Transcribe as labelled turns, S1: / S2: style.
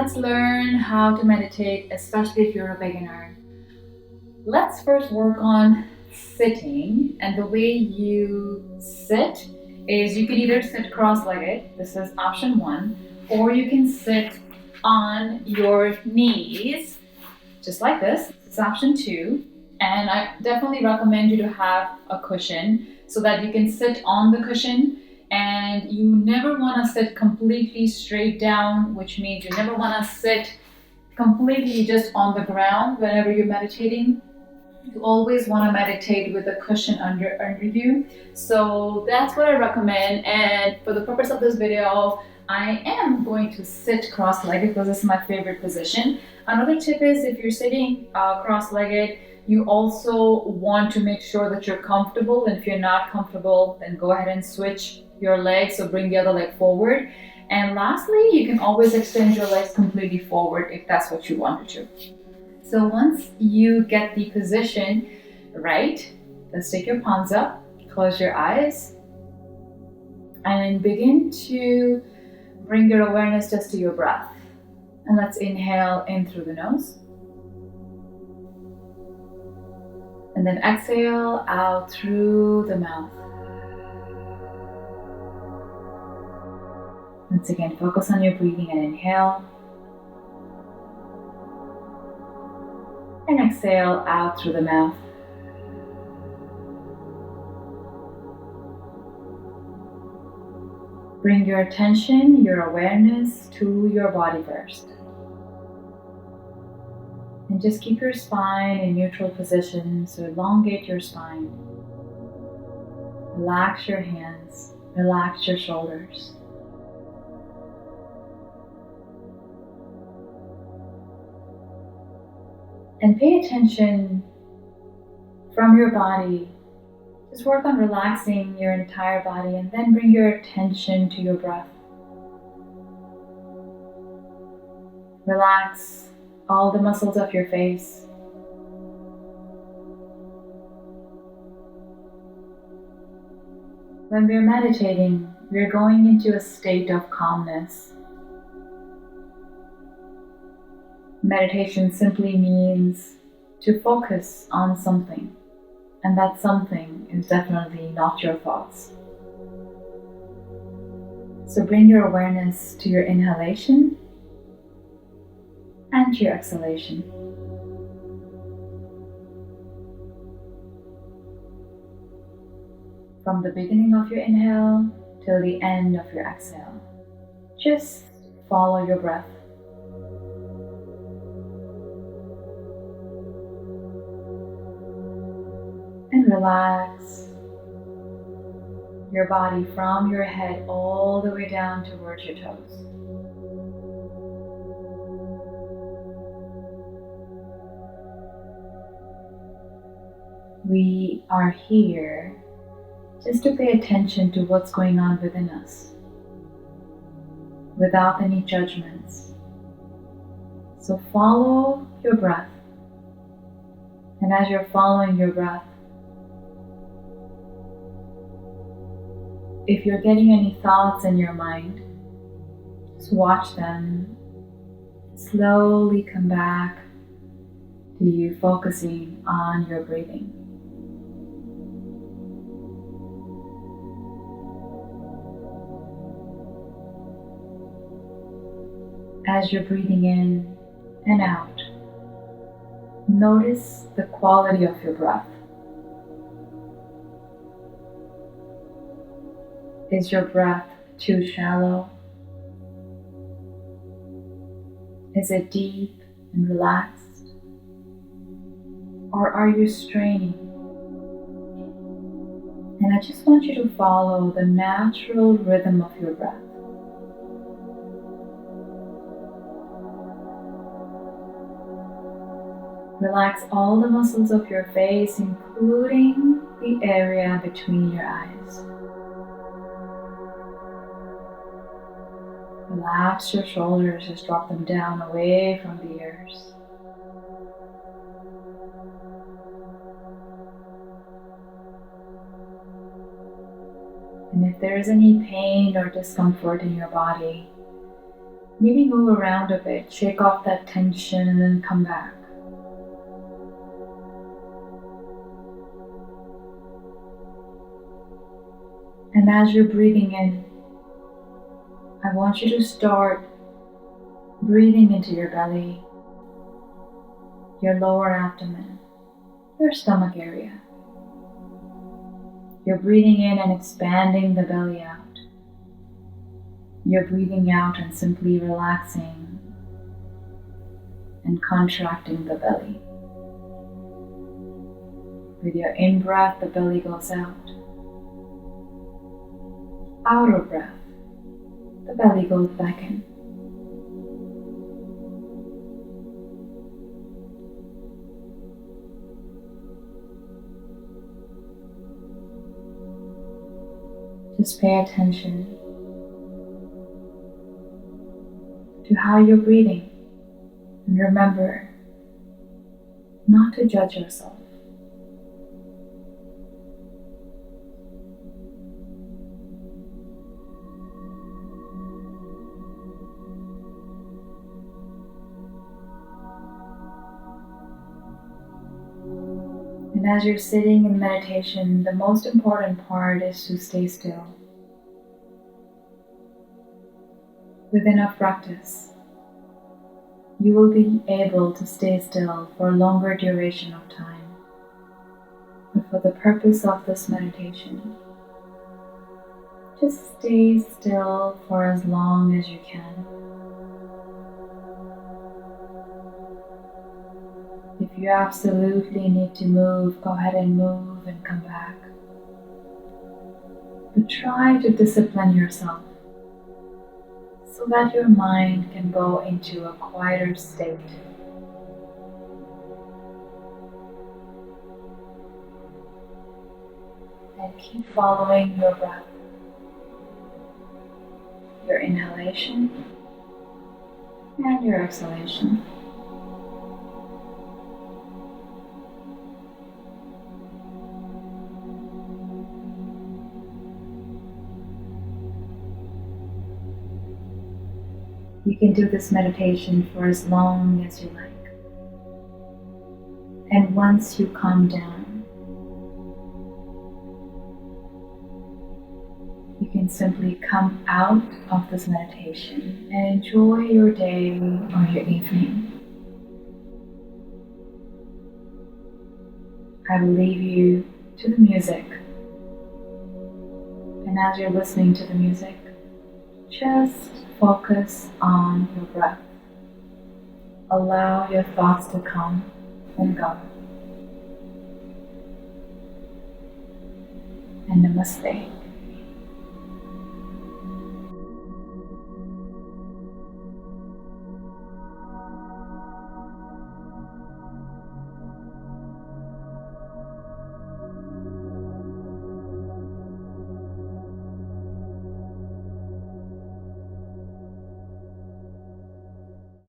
S1: let's learn how to meditate, especially if you're a beginner. Let's first work on sitting, and the way you sit is you can either sit cross-legged, this is option 1, or you can sit on your knees, just like this, it's option 2. And I definitely recommend you to have a cushion so that you can sit on the cushion. And you never want to sit completely straight down, which means you never want to sit completely just on the ground whenever you're meditating. You always want to meditate with a cushion under you. So that's what I recommend. And for the purpose of this video, I am going to sit cross-legged because this is my favorite position. Another tip is if you're sitting cross-legged, you also want to make sure that you're comfortable. And if you're not comfortable, then go ahead and switch your legs, so bring the other leg forward. And lastly, you can always extend your legs completely forward if that's what you want to. So once you get the position right, let's take your palms up, close your eyes, and begin to bring your awareness just to your breath. And let's inhale in through the nose. And then exhale out through the mouth. Once again, focus on your breathing and inhale. And exhale out through the mouth. Bring your attention, your awareness to your body first. And just keep your spine in neutral position, so elongate your spine. Relax your hands, relax your shoulders. And pay attention from your body. Just work on relaxing your entire body and then bring your attention to your breath. Relax all the muscles of your face. When we're meditating, we're going into a state of calmness. Meditation simply means to focus on something, and that something is definitely not your thoughts. So bring your awareness to your inhalation and your exhalation. From the beginning of your inhale till the end of your exhale, just follow your breath. And relax your body from your head all the way down towards your toes. We are here just to pay attention to what's going on within us, without any judgments. So follow your breath. And as you're following your breath, if you're getting any thoughts in your mind, just watch them slowly come back to you focusing on your breathing. As you're breathing in and out, notice the quality of your breath. Is your breath too shallow? Is it deep and relaxed? Or are you straining? And I just want you to follow the natural rhythm of your breath. Relax all the muscles of your face, including the area between your eyes. Relax your shoulders, just drop them down away from the ears. And if there is any pain or discomfort in your body, Maybe move around a bit, shake off that tension, and then come back. And as you're breathing in, I want you to start breathing into your belly, your lower abdomen, your stomach area. You're breathing in and expanding the belly out. You're breathing out and simply relaxing and contracting the belly. With your in-breath, the belly goes out. Outer breath, the belly goes back in. Just pay attention to how you're breathing, and remember not to judge yourself. And as you're sitting in meditation, the most important part is to stay still. With enough practice, you will be able to stay still for a longer duration of time. But for the purpose of this meditation, just stay still for as long as you can. If you absolutely need to move, go ahead and move and come back. But try to discipline yourself so that your mind can go into a quieter state. And keep following your breath, your inhalation and your exhalation. You can do this meditation for as long as you like. And once you calm down, you can simply come out of this meditation and enjoy your day or your evening. I will leave you to the music. And as you're listening to the music, just focus on your breath. Allow your thoughts to come and go. And namaste.